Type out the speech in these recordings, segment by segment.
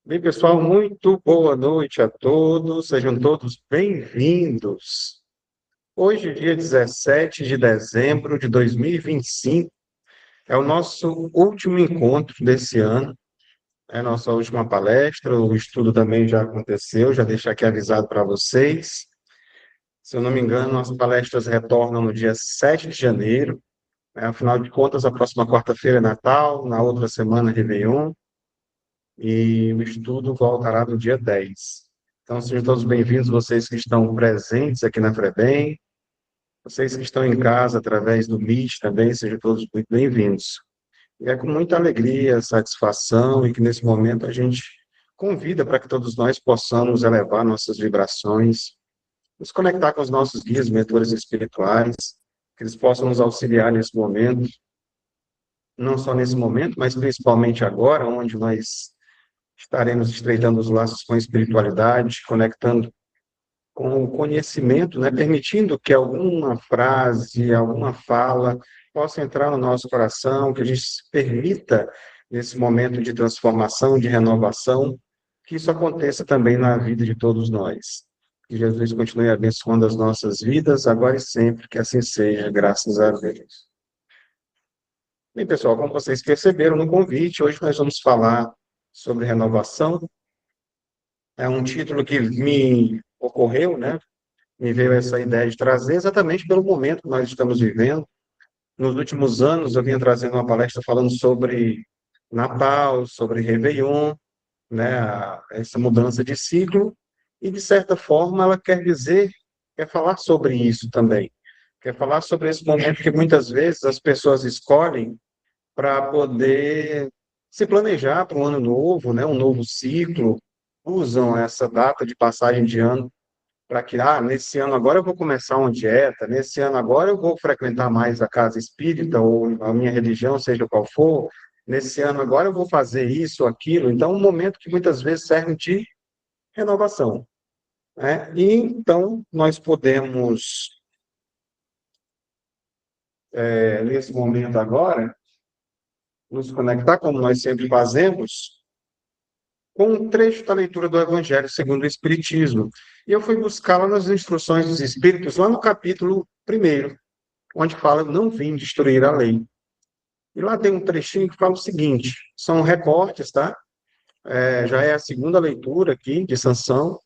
Bem, pessoal, muito boa noite a todos, sejam todos bem-vindos. Hoje, dia 17 de dezembro de 2025, é o nosso último encontro desse ano, é a nossa última palestra, o estudo também já aconteceu, já deixo aqui avisado para vocês. Se eu não me engano, nossas palestras retornam no dia 7 de janeiro, afinal de contas, a próxima quarta-feira é Natal, na outra semana é Réveillon, e o estudo voltará no dia 10. Então, sejam todos bem-vindos, vocês que estão presentes aqui na FREBEM, vocês que estão em casa através do Meet também, sejam todos muito bem-vindos. E é com muita alegria, satisfação, e que nesse momento a gente convida para que todos nós possamos elevar nossas vibrações, nos conectar com os nossos guias, mentores espirituais, que eles possam nos auxiliar nesse momento, não só nesse momento, mas principalmente agora, onde nós estaremos estreitando os laços com a espiritualidade, conectando com o conhecimento, né? Permitindo que alguma frase, alguma fala possa entrar no nosso coração, que a gente se permita, nesse momento de transformação, de renovação, que isso aconteça também na vida de todos nós. Que Jesus continue abençoando as nossas vidas, agora e sempre, que assim seja, graças a Deus. Bem, pessoal, como vocês perceberam no convite, hoje nós vamos falar sobre renovação. É um título que me ocorreu, né? Me veio essa ideia de trazer exatamente pelo momento que nós estamos vivendo. Nos últimos anos, eu vinha trazendo uma palestra falando sobre Natal, sobre Réveillon, né? Essa mudança de ciclo, e de certa forma ela quer dizer, quer falar sobre isso também. Quer falar sobre esse momento que muitas vezes as pessoas escolhem para poder se planejar para um ano novo, né? Um novo ciclo, usam essa data de passagem de ano para que, nesse ano agora eu vou começar uma dieta, nesse ano agora eu vou frequentar mais a casa espírita ou a minha religião, seja qual for, nesse ano agora eu vou fazer isso ou aquilo. Então, um momento que muitas vezes serve de renovação, né? E então nós podemos, nesse momento agora, nos conectar, como nós sempre fazemos, com um trecho da leitura do Evangelho segundo o Espiritismo. E eu fui buscá-la nas instruções dos Espíritos, lá no capítulo 1º, onde fala, não vim destruir a lei. E lá tem um trechinho que fala o seguinte, são recortes, tá? Já é a segunda leitura aqui de Sansão.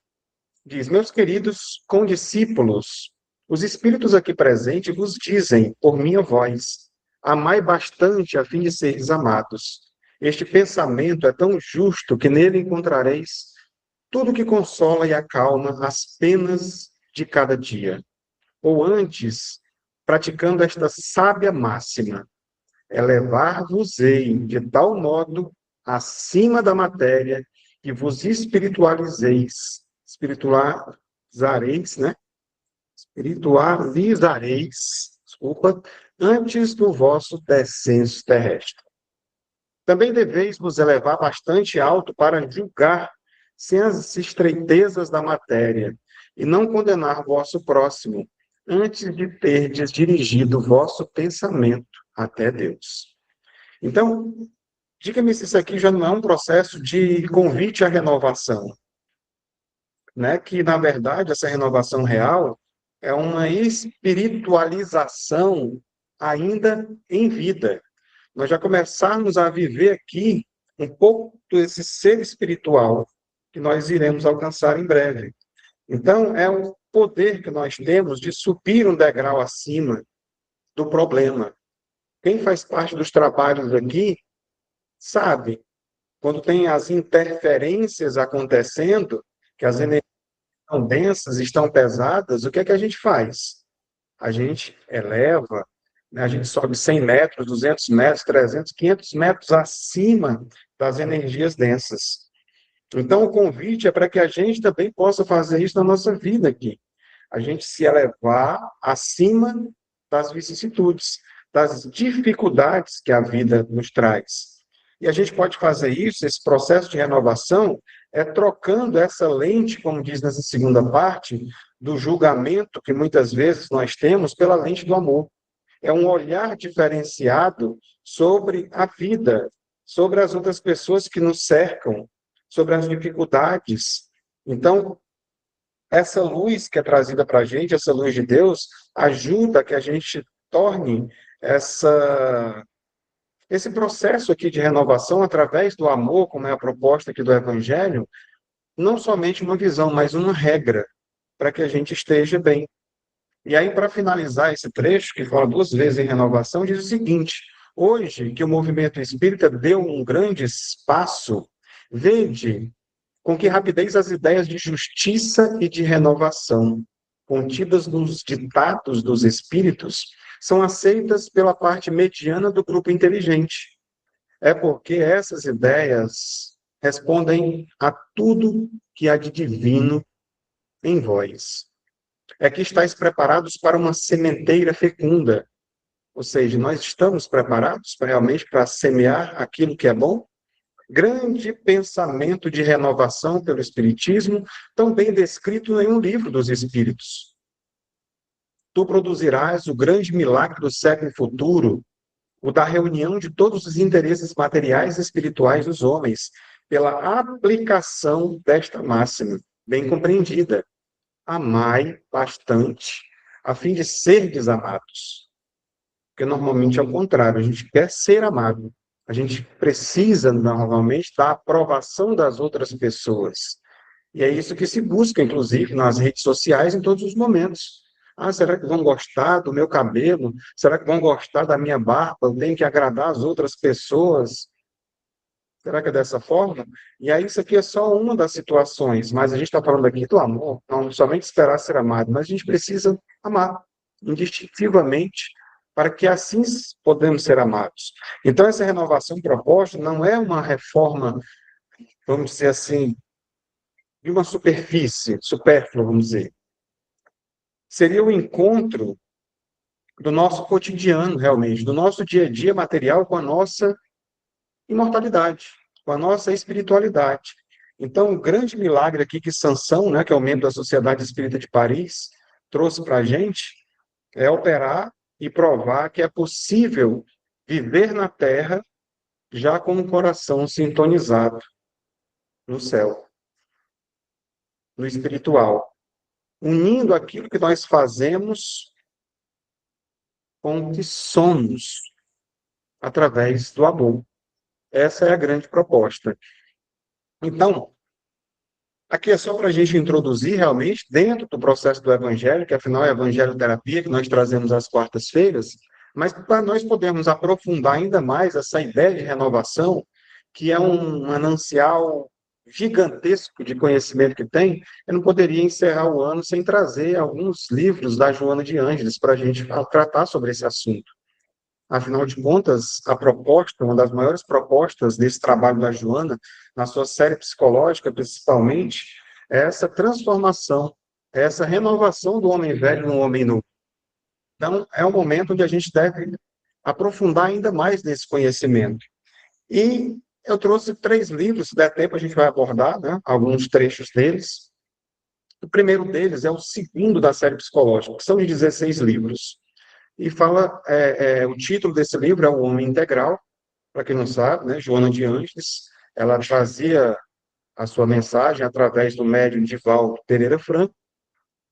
Diz, meus queridos condiscípulos, os espíritos aqui presentes vos dizem, por minha voz, amai bastante a fim de seres amados. Este pensamento é tão justo que nele encontrareis tudo que consola e acalma as penas de cada dia. Ou antes, praticando esta sábia máxima, elevar-vos-ei de tal modo acima da matéria que vos espiritualizareis, né? Espiritualizareis, desculpa, antes do vosso descenso terrestre. Também deveis vos elevar bastante alto para julgar sem as estreitezas da matéria e não condenar vosso próximo antes de terdes dirigido vosso pensamento até Deus. Então, diga-me se isso aqui já não é um processo de convite à renovação, né? Que, na verdade, essa renovação real é uma espiritualização ainda em vida. Nós já começarmos a viver aqui um pouco desse ser espiritual que nós iremos alcançar em breve. Então, é o poder que nós temos de subir um degrau acima do problema. Quem faz parte dos trabalhos aqui sabe, quando tem as interferências acontecendo, que as energias estão densas, estão pesadas, o que é que a gente faz? A gente eleva, né? A gente sobe 100 metros, 200 metros, 300, 500 metros acima das energias densas. Então, o convite é para que a gente também possa fazer isso na nossa vida aqui. A gente se elevar acima das vicissitudes, das dificuldades que a vida nos traz. E a gente pode fazer isso, esse processo de renovação, trocando essa lente, como diz nessa segunda parte, do julgamento que muitas vezes nós temos pela lente do amor. É um olhar diferenciado sobre a vida, sobre as outras pessoas que nos cercam, sobre as dificuldades. Então, essa luz que é trazida para a gente, essa luz de Deus, ajuda que a gente torne essa, esse processo aqui de renovação através do amor, como é a proposta aqui do Evangelho, não somente uma visão, mas uma regra para que a gente esteja bem. E aí, para finalizar esse trecho, que fala duas vezes em renovação, diz o seguinte: hoje que o movimento espírita deu um grande espaço, vede com que rapidez as ideias de justiça e de renovação, contidas nos ditados dos espíritos, são aceitas pela parte mediana do grupo inteligente. É porque essas ideias respondem a tudo que há de divino em vós. É que estáis preparados para uma sementeira fecunda, ou seja, nós estamos preparados realmente para semear aquilo que é bom? Grande pensamento de renovação pelo Espiritismo, tão bem descrito em um livro dos Espíritos. Tu produzirás o grande milagre do século futuro, o da reunião de todos os interesses materiais e espirituais dos homens, pela aplicação desta máxima, bem compreendida. Amai bastante, a fim de serdes amados. Porque normalmente é o contrário, a gente quer ser amado. A gente precisa, normalmente, da aprovação das outras pessoas. E é isso que se busca, inclusive, nas redes sociais, em todos os momentos. Ah, será que vão gostar do meu cabelo? Será que vão gostar da minha barba? Eu tenho que agradar as outras pessoas? Será que é dessa forma? E aí, isso aqui é só uma das situações, mas a gente está falando aqui do amor, não somente esperar ser amado, mas a gente precisa amar indistintivamente para que assim podemos ser amados. Então, essa renovação proposta não é uma reforma, vamos dizer assim, de uma superfície, supérflua, vamos dizer. Seria o encontro do nosso cotidiano, realmente, do nosso dia a dia material com a nossa imortalidade, com a nossa espiritualidade. Então, o grande milagre aqui que Sansão, né, que é o membro da Sociedade Espírita de Paris, trouxe para a gente é operar e provar que é possível viver na Terra já com o coração sintonizado no céu, no espiritual, unindo aquilo que nós fazemos com o que somos através do amor. Essa é a grande proposta. Então, aqui é só para a gente introduzir realmente dentro do processo do Evangelho, que afinal é a Evangelho-terapia que nós trazemos às quartas-feiras, mas para nós podermos aprofundar ainda mais essa ideia de renovação, que é um manancial gigantesco de conhecimento que tem, eu não poderia encerrar o ano sem trazer alguns livros da Joana de Ângeles para a gente tratar sobre esse assunto. Afinal de contas, a proposta, uma das maiores propostas desse trabalho da Joana, na sua série psicológica, principalmente, é essa transformação, é essa renovação do homem velho no homem novo. Então, é um momento onde a gente deve aprofundar ainda mais nesse conhecimento. E eu trouxe 3 livros, se der tempo a gente vai abordar, né, alguns trechos deles. O primeiro deles é o segundo da série psicológica, que são de 16 livros. E fala, o título desse livro é O Homem Integral, para quem não sabe, né, Joana de Ângeles, ela trazia a sua mensagem através do médium Divaldo Pereira Franco,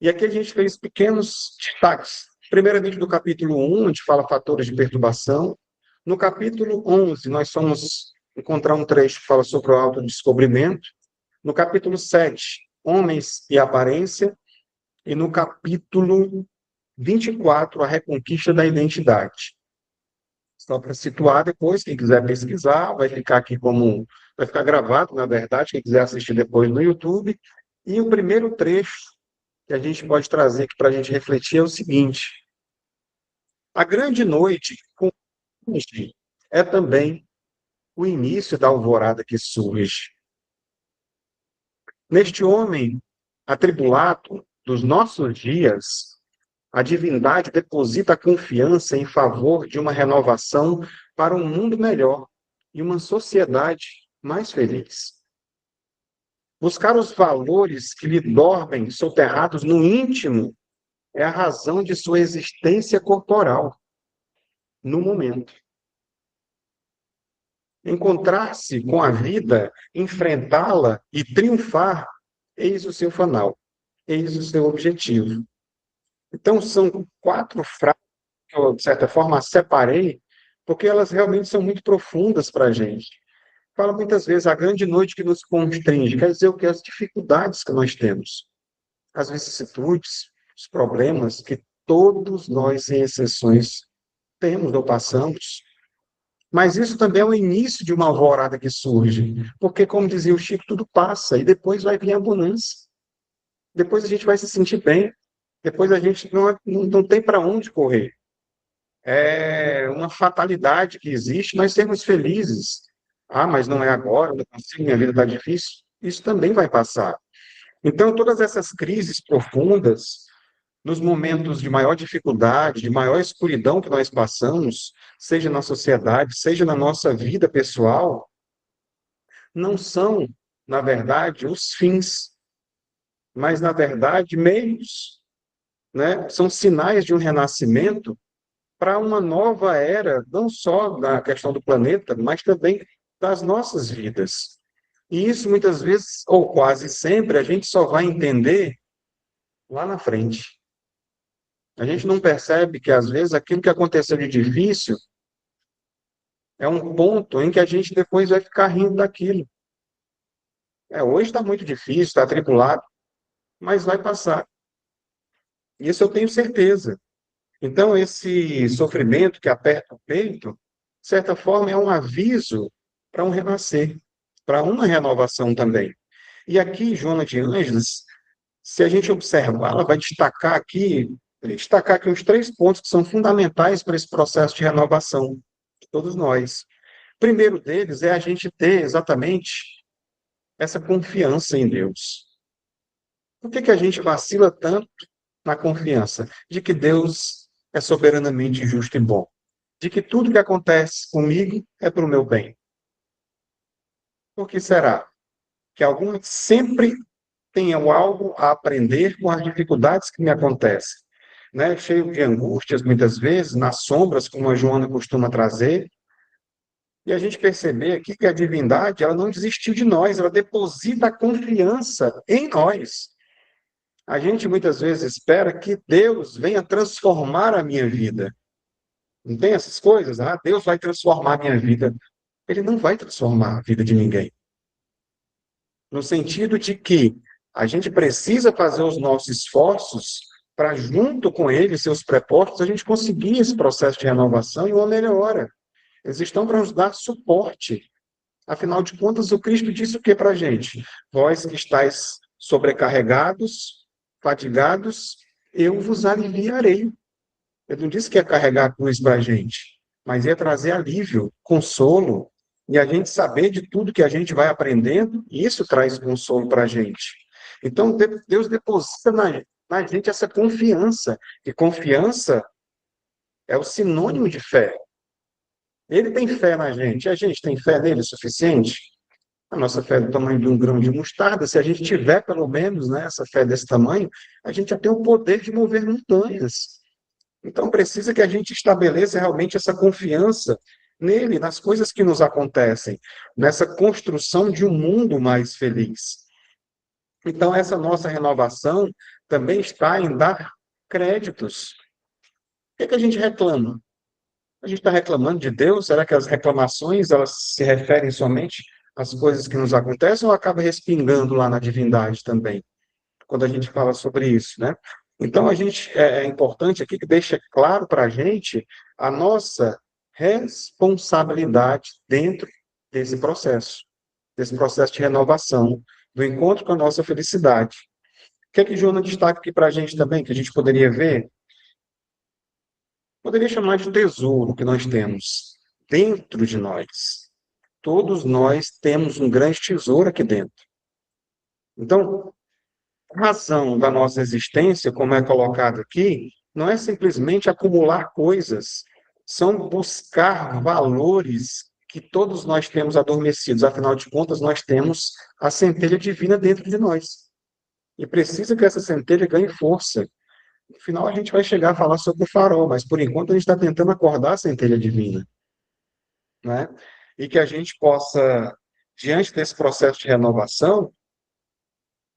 e aqui a gente fez pequenos destaques. Primeiramente, do capítulo 1, a gente fala fatores de perturbação. No capítulo 11, nós vamos encontrar um trecho que fala sobre o autodescobrimento. No capítulo 7, homens e aparência. E no capítulo 24, a reconquista da identidade. Só para situar depois, quem quiser pesquisar, vai ficar aqui como. Vai ficar gravado, na verdade, quem quiser assistir depois no YouTube. E o primeiro trecho que a gente pode trazer aqui para a gente refletir é o seguinte: a grande noite é também o início da alvorada que surge. Neste homem atribulado dos nossos dias, a divindade deposita a confiança em favor de uma renovação para um mundo melhor e uma sociedade mais feliz. Buscar os valores que lhe dormem soterrados no íntimo é a razão de sua existência corporal, no momento. encontrar-se com a vida, enfrentá-la e triunfar, eis o seu fanal, eis o seu objetivo. Então, são 4 frases que eu, de certa forma, separei, porque elas realmente são muito profundas para a gente. Fala muitas vezes a grande noite que nos constringe, quer dizer o que? As dificuldades que nós temos, as vicissitudes, os problemas que todos nós, sem exceções, temos ou passamos. Mas isso também é o início de uma alvorada que surge, porque, como dizia o Chico, tudo passa e depois vai vir a bonança. Depois a gente vai se sentir bem, depois a gente não tem para onde correr. É uma fatalidade que existe, nós sermos felizes. Ah, mas não é agora, eu não consigo, minha vida está difícil. Isso também vai passar. Então, todas essas crises profundas, nos momentos de maior dificuldade, de maior escuridão que nós passamos, seja na sociedade, seja na nossa vida pessoal, não são, na verdade, os fins, mas, na verdade, meios, né? São sinais de um renascimento para uma nova era, não só da questão do planeta, mas também das nossas vidas. E isso, muitas vezes, ou quase sempre, a gente só vai entender lá na frente. A gente não percebe que, às vezes, aquilo que aconteceu de difícil é um ponto em que a gente depois vai ficar rindo daquilo. Hoje está muito difícil, está atribulado, mas vai passar. Isso eu tenho certeza. Então, esse sofrimento que aperta o peito, de certa forma, é um aviso para um renascer, para uma renovação também. E aqui, Joana de Ângeles, se a gente observar, ela vai destacar aqui uns 3 pontos que são fundamentais para esse processo de renovação de todos nós. O primeiro deles é a gente ter exatamente essa confiança em Deus. Por que que a gente vacila tanto na confiança de que Deus é soberanamente justo e bom? De que tudo que acontece comigo é para o meu bem? Por que será? Que alguns sempre tenham algo a aprender com as dificuldades que me acontecem, né? Cheio de angústias, muitas vezes, nas sombras, como a Joana costuma trazer, e a gente perceber aqui que a divindade, ela não desistiu de nós, ela deposita a confiança em nós. A gente muitas vezes espera que Deus venha transformar a minha vida. Não tem essas coisas? Ah, Deus vai transformar a minha vida. Ele não vai transformar a vida de ninguém. No sentido de que a gente precisa fazer os nossos esforços para, junto com ele, seus prepostos, a gente conseguir esse processo de renovação e uma melhora. Eles estão para nos dar suporte. Afinal de contas, o Cristo disse o que para a gente? Vós que estáis sobrecarregados, fatigados, eu vos aliviarei. Ele não disse que ia carregar a cruz para a gente, mas ia trazer alívio, consolo, e a gente saber de tudo que a gente vai aprendendo, e isso traz consolo para a gente. Então, Deus deposita na gente essa confiança, e confiança é o sinônimo de fé. Ele tem fé na gente, e a gente tem fé nele o suficiente? A nossa fé é do tamanho de um grão de mostarda, se a gente tiver pelo menos, né, essa fé desse tamanho, a gente já tem o poder de mover montanhas. Então, precisa que a gente estabeleça realmente essa confiança nele, nas coisas que nos acontecem, nessa construção de um mundo mais feliz. Então, essa nossa renovação também está em dar créditos. O que é que a gente reclama? A gente está reclamando de Deus? Será que as reclamações elas se referem somente às coisas que nos acontecem ou acaba respingando lá na divindade também? Quando a gente fala sobre isso, né? Então, é importante aqui que deixa claro para a gente a nossa responsabilidade dentro desse processo de renovação, do encontro com a nossa felicidade. O que é que Joana destaca aqui para a gente também, que a gente poderia ver? Poderia chamar de tesouro que nós temos dentro de nós. Todos nós temos um grande tesouro aqui dentro. Então, a razão da nossa existência, como é colocado aqui, não é simplesmente acumular coisas, são buscar valores que todos nós temos adormecidos. Afinal de contas, nós temos a centelha divina dentro de nós. E precisa que essa centelha ganhe força. No final, a gente vai chegar a falar sobre o farol, mas por enquanto a gente está tentando acordar a centelha divina, né? e que a gente possa, diante desse processo de renovação,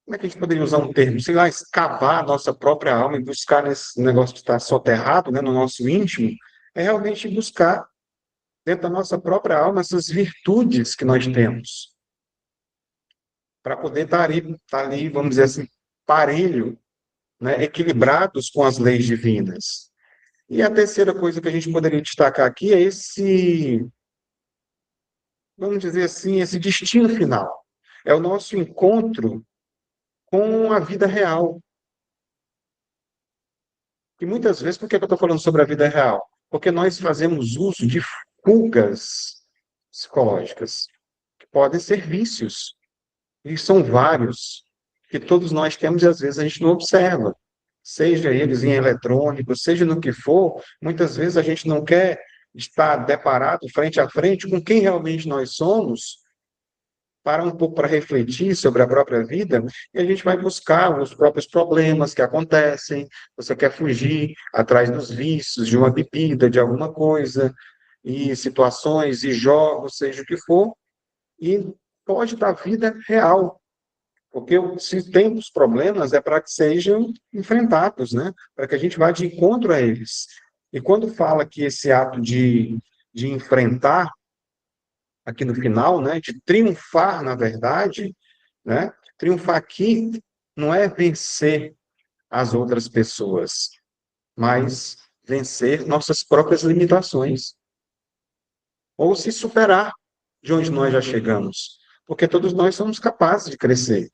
como é que a gente poderia usar um termo? Sei lá, escavar a nossa própria alma e buscar nesse negócio que está soterrado, né, no nosso íntimo, é realmente buscar dentro da nossa própria alma essas virtudes que nós temos, para poder estar ali, vamos dizer assim, parelho, né, equilibrados com as leis divinas. E a terceira coisa que a gente poderia destacar aqui é esse, vamos dizer assim, esse destino final. É o nosso encontro com a vida real. E muitas vezes, por que eu estou falando sobre a vida real? Porque nós fazemos uso de fugas psicológicas, que podem ser vícios, e são vários, que todos nós temos e às vezes a gente não observa. Seja eles em eletrônico, seja no que for, muitas vezes a gente não quer estar deparado frente a frente com quem realmente nós somos, parar um pouco para refletir sobre a própria vida, e a gente vai buscar os próprios problemas que acontecem. Você quer fugir atrás dos vícios, de uma bebida, de alguma coisa, e situações e jogos, seja o que for, e pode dar vida real. Porque se tem os problemas, é para que sejam enfrentados, né? Para que a gente vá de encontro a eles. E quando fala que esse ato de enfrentar, aqui no final, né, de triunfar, na verdade, né, triunfar aqui não é vencer as outras pessoas, mas vencer nossas próprias limitações, ou se superar de onde nós já chegamos, porque todos nós somos capazes de crescer.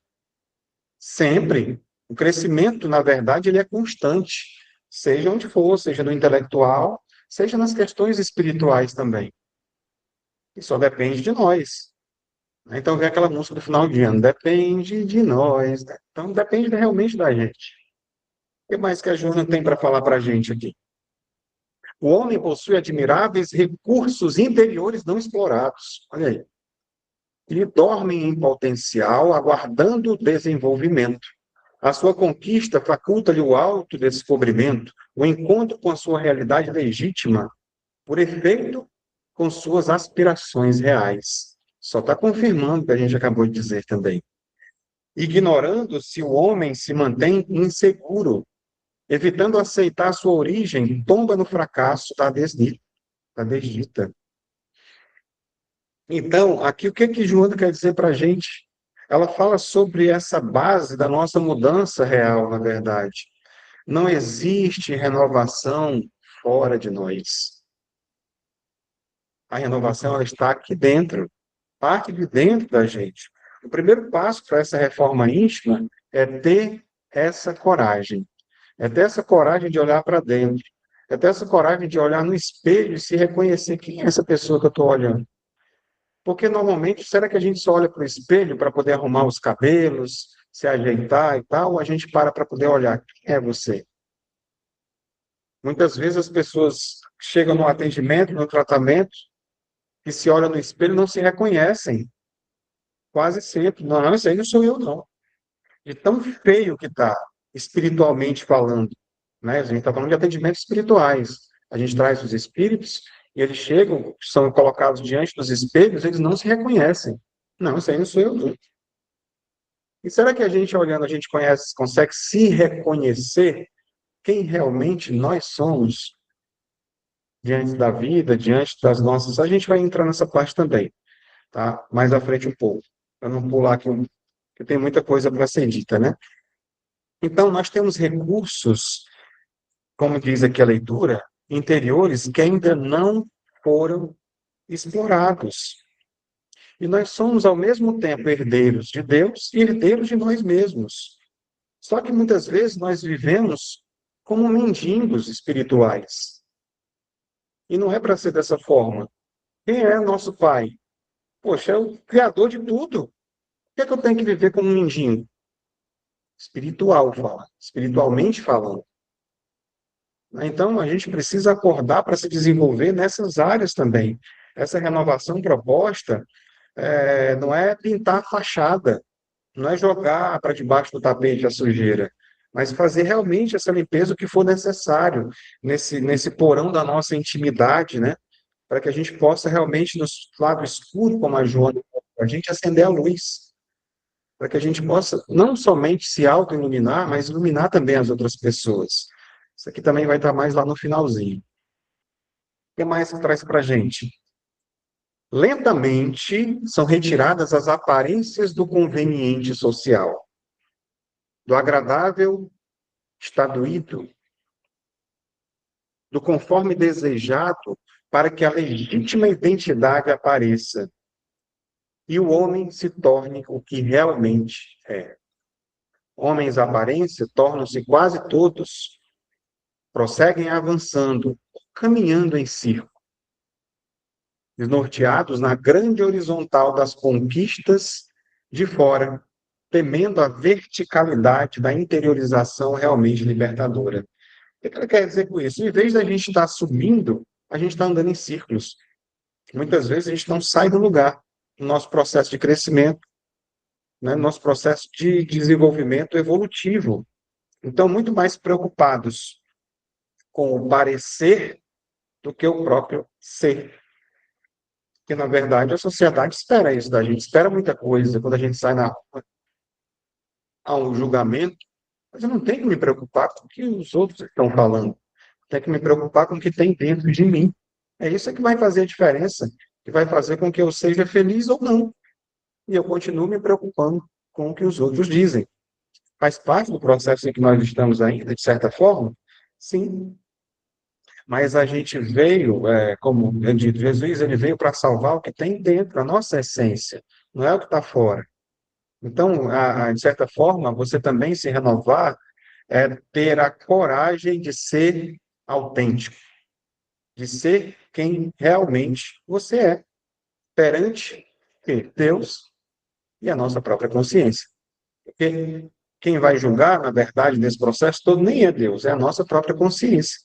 Sempre. O crescimento, na verdade, ele é constante, seja onde for, seja no intelectual, seja nas questões espirituais também. E só depende de nós. Então vem aquela música do final de ano, depende de nós, né? Então depende realmente da gente. O que mais que a Júlia tem para falar para a gente aqui? O homem possui admiráveis recursos interiores não explorados. Olha aí. Ele dorme em potencial, aguardando o desenvolvimento. A sua conquista faculta-lhe o autodescobrimento, o encontro com a sua realidade legítima, por efeito com suas aspirações reais. Só está confirmando o que a gente acabou de dizer também. Ignorando se o homem se mantém inseguro, evitando aceitar sua origem, tomba no fracasso da desdita. Então, aqui o que que Joana quer dizer para a gente? Ela fala sobre essa base da nossa mudança real, na verdade. Não existe renovação fora de nós. A renovação ela está aqui dentro, parte de dentro da gente. O primeiro passo para essa reforma íntima é ter essa coragem. É ter essa coragem de olhar para dentro. É ter essa coragem de olhar no espelho e se reconhecer quem é essa pessoa que eu estou olhando. Porque normalmente, será que a gente só olha para o espelho para poder arrumar os cabelos, se ajeitar e tal, ou a gente para poder olhar quem é você? Muitas vezes as pessoas chegam no atendimento, no tratamento, e se olham no espelho e não se reconhecem. Quase sempre. Não, isso aí não sou eu, não. De tão feio que está, espiritualmente falando. Né? A gente está falando de atendimentos espirituais. A gente traz os espíritos e eles chegam, são colocados diante dos espelhos, eles não se reconhecem. Não, isso aí não sou eu, não. E será que a gente, olhando, a gente conhece, consegue se reconhecer quem realmente nós somos diante da vida, diante das nossas... A gente vai entrar nessa parte também, tá? Mais à frente um pouco, para não pular aqui, porque tem muita coisa para ser dita, né? Então, nós temos recursos, como diz aqui a leitura, interiores que ainda não foram explorados. E nós somos, ao mesmo tempo, herdeiros de Deus e herdeiros de nós mesmos. Só que muitas vezes nós vivemos como mendigos espirituais. E não é para ser dessa forma. Quem é nosso Pai? Poxa, é o Criador de tudo. Por que é que eu tenho que viver como um mendigo? Espiritual, fala. Espiritualmente falando. Então, a gente precisa acordar para se desenvolver nessas áreas também. Essa renovação proposta não é pintar a fachada, não é jogar para debaixo do tapete a sujeira, mas fazer realmente essa limpeza o que for necessário nesse porão da nossa intimidade, né? para que a gente possa realmente, no lado escuro, como a Joana, a gente acender a luz, para que a gente possa não somente se auto-iluminar, mas iluminar também as outras pessoas. Isso aqui também vai estar mais lá no finalzinho. O que mais que traz para a gente? Lentamente são retiradas as aparências do conveniente social, do agradável está doído, do conforme desejado, para que a legítima identidade apareça e o homem se torne o que realmente é. Homens à aparência tornam-se quase todos, prosseguem avançando, caminhando em círculo, desnorteados na grande horizontal das conquistas de fora, temendo a verticalidade da interiorização realmente libertadora. O que ele quer dizer com isso? Em vez da gente estar subindo, a gente está andando em círculos. Muitas vezes a gente não sai do lugar no nosso processo de crescimento, né, no nosso processo de desenvolvimento evolutivo. Então, muito mais preocupados com o parecer do que o próprio ser. Porque, na verdade, a sociedade espera isso da gente, espera muita coisa. Quando a gente sai na rua, há um julgamento, mas eu não tenho que me preocupar com o que os outros estão falando. Tenho que me preocupar com o que tem dentro de mim. É isso que vai fazer a diferença, que vai fazer com que eu seja feliz ou não. E eu continuo me preocupando com o que os outros dizem. Faz parte do processo em que nós estamos ainda, de certa forma? Sim. Mas a gente veio, como eu digo, Jesus ele veio para salvar o que tem dentro, a nossa essência, não é o que está fora. Então, de certa forma, você também se renovar é ter a coragem de ser autêntico, de ser quem realmente você é, perante Deus e a nossa própria consciência. Porque quem vai julgar, na verdade, nesse processo todo, nem é Deus, é a nossa própria consciência.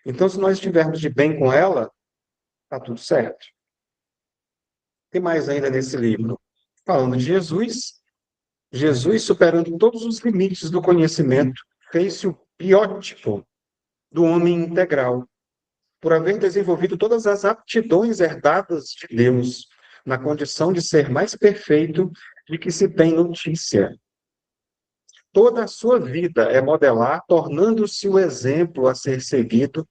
Então, se nós estivermos de bem com ela, está tudo certo. O que mais ainda nesse livro? Falando de Jesus, Jesus, superando todos os limites do conhecimento, fez-se o biótipo do homem integral, por haver desenvolvido todas as aptidões herdadas de Deus, na condição de ser mais perfeito de que se tem notícia. Toda a sua vida é modelar, tornando-se o exemplo a ser seguido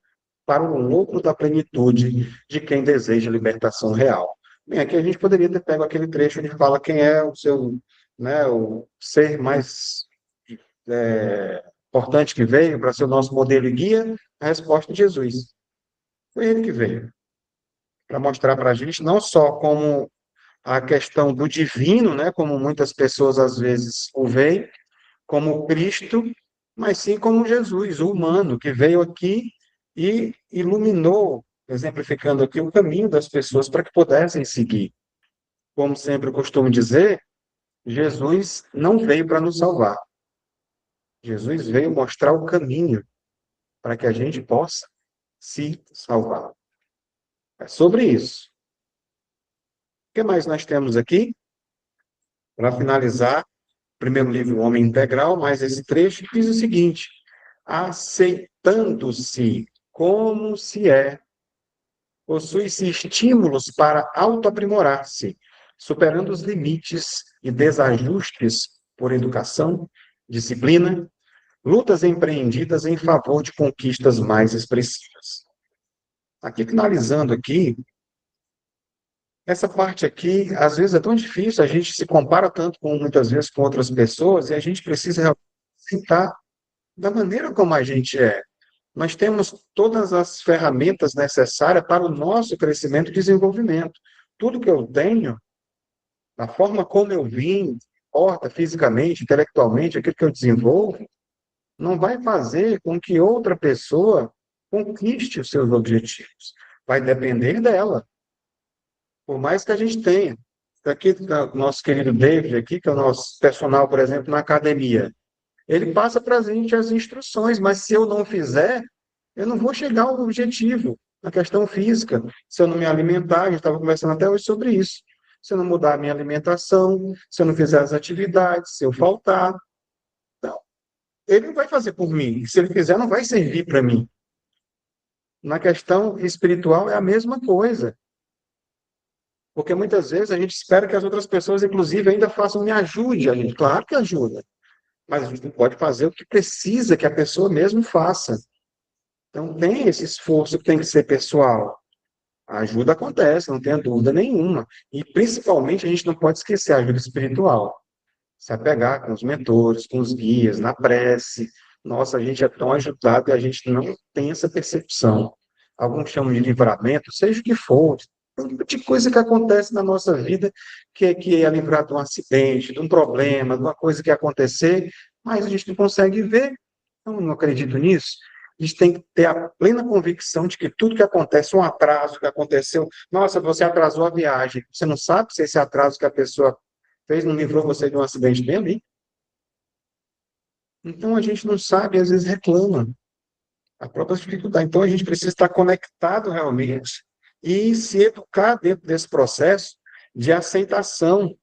para o lucro da plenitude de quem deseja libertação real. Bem, aqui a gente poderia ter pego aquele trecho onde fala quem é o seu, né, o ser mais importante que veio para ser o nosso modelo e guia, a resposta de Jesus. Foi ele que veio para mostrar para a gente não só como a questão do divino, né, como muitas pessoas às vezes o veem, como Cristo, mas sim como Jesus, o humano, que veio aqui e iluminou, exemplificando aqui, o caminho das pessoas para que pudessem seguir. Como sempre eu costumo dizer, Jesus não veio para nos salvar. Jesus veio mostrar o caminho para que a gente possa se salvar. É sobre isso. O que mais nós temos aqui? Para finalizar, primeiro livro, O Homem Integral, mais esse trecho, diz o seguinte: aceitando-se como se é, possui-se estímulos para autoaprimorar-se, superando os limites e desajustes por educação, disciplina, lutas empreendidas em favor de conquistas mais expressivas. Aqui, finalizando aqui, essa parte aqui, às vezes é tão difícil, a gente se compara tanto com, muitas vezes, com outras pessoas, e a gente precisa realmente aceitar da maneira como a gente é. Nós temos todas as ferramentas necessárias para o nosso crescimento e desenvolvimento. Tudo que eu tenho, a forma como eu vim, importa fisicamente, intelectualmente, aquilo que eu desenvolvo, não vai fazer com que outra pessoa conquiste os seus objetivos. Vai depender dela. Por mais que a gente tenha. Aqui, o nosso querido David, aqui, que é o nosso personal, por exemplo, na academia, ele passa para a gente as instruções, mas se eu não fizer, eu não vou chegar ao objetivo, na questão física. Se eu não me alimentar, a gente estava conversando até hoje sobre isso. Se eu não mudar a minha alimentação, se eu não fizer as atividades, se eu faltar, não. Ele não vai fazer por mim. Se ele fizer, não vai servir para mim. Na questão espiritual é a mesma coisa, porque muitas vezes a gente espera que as outras pessoas, inclusive, ainda façam me ajude a gente. Claro que ajuda, mas a gente não pode fazer o que precisa que a pessoa mesmo faça. Então tem esse esforço que tem que ser pessoal. A ajuda acontece, não tenha dúvida nenhuma. E principalmente a gente não pode esquecer a ajuda espiritual. Se apegar com os mentores, com os guias, na prece. Nossa, a gente é tão ajudado e a gente não tem essa percepção. Alguns chamam de livramento, seja o que for, tanto de coisa que acontece na nossa vida, que é livrar de um acidente, de um problema, de uma coisa que acontecer, mas a gente não consegue ver. Eu não acredito nisso. A gente tem que ter a plena convicção de que tudo que acontece, um atraso que aconteceu, nossa, você atrasou a viagem. Você não sabe se esse atraso que a pessoa fez não livrou você de um acidente bem ali? Então a gente não sabe, às vezes reclama a própria dificuldade. Então a gente precisa estar conectado realmente e se educar dentro desse processo de aceitação,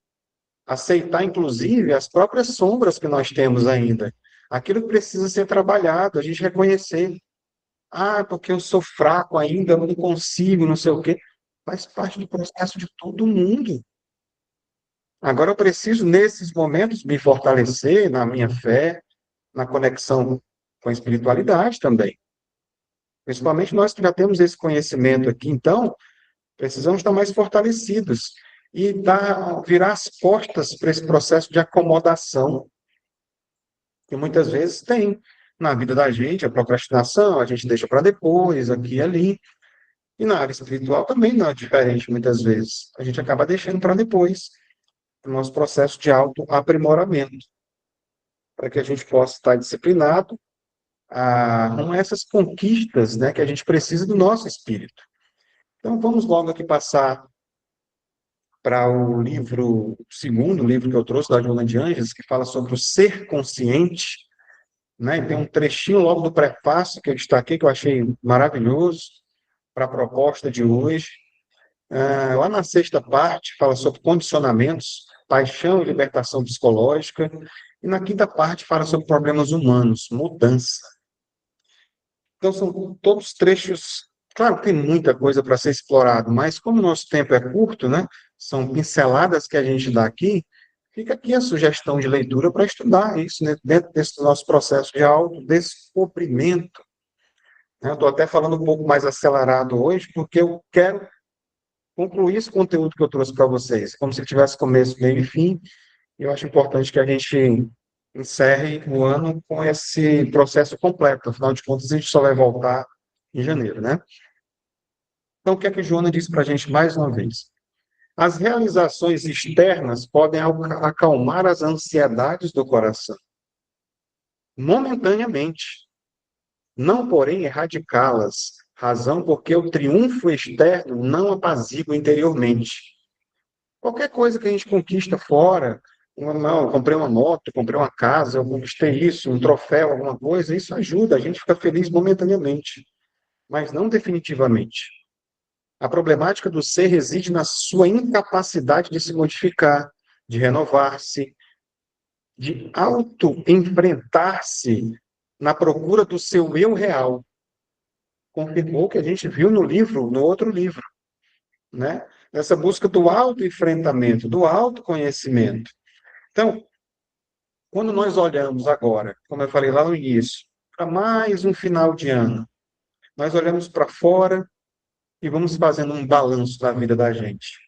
aceitar inclusive as próprias sombras que nós temos ainda. Aquilo que precisa ser trabalhado, a gente reconhecer. Ah, porque eu sou fraco ainda, eu não consigo, não sei o quê. Faz parte do processo de todo mundo. Agora eu preciso, nesses momentos, me fortalecer na minha fé, na conexão com a espiritualidade também. Principalmente nós que já temos esse conhecimento aqui, então, precisamos estar mais fortalecidos e virar as portas para esse processo de acomodação, que muitas vezes tem na vida da gente, a procrastinação, a gente deixa para depois, aqui e ali. E na área espiritual também não é diferente, muitas vezes. A gente acaba deixando para depois o nosso processo de autoaprimoramento, para que a gente possa estar disciplinado a essas conquistas, né, que a gente precisa do nosso espírito. Então, vamos logo aqui passar para o livro, o segundo livro que eu trouxe, da Joana de Anjos, que fala sobre o ser consciente, né? E tem um trechinho logo do prefácio que eu destaquei, que eu achei maravilhoso, para a proposta de hoje. Lá na sexta parte, fala sobre condicionamentos, paixão e libertação psicológica. E na quinta parte, fala sobre problemas humanos, mudança. Então, são todos trechos. Claro que tem muita coisa para ser explorado, mas como o nosso tempo é curto, né? São pinceladas que a gente dá aqui. Fica aqui a sugestão de leitura para estudar isso, né? Dentro desse nosso processo de autodescobrimento. Né? Eu estou até falando um pouco mais acelerado hoje, porque eu quero concluir esse conteúdo que eu trouxe para vocês, como se tivesse começo, meio e fim. E eu acho importante que a gente encerre o ano com esse processo completo. Afinal de contas, a gente só vai voltar em janeiro, né? Então, o que é que Joana disse para a gente mais uma vez? As realizações externas podem acalmar as ansiedades do coração, momentaneamente, não, porém, erradicá-las, razão porque o triunfo externo não apazigua interiormente. Qualquer coisa que a gente conquista fora, não, eu comprei uma moto, comprei uma casa, eu conquistei isso, um troféu, alguma coisa, isso ajuda, a gente fica feliz momentaneamente, mas não definitivamente. A problemática do ser reside na sua incapacidade de se modificar, de renovar-se, de auto-enfrentar-se na procura do seu eu real. Confirmou o que a gente viu no livro, no outro livro, né? Essa busca do auto-enfrentamento, do autoconhecimento. Então, quando nós olhamos agora, como eu falei lá no início, para mais um final de ano, nós olhamos para fora e vamos fazendo um balanço da vida da gente.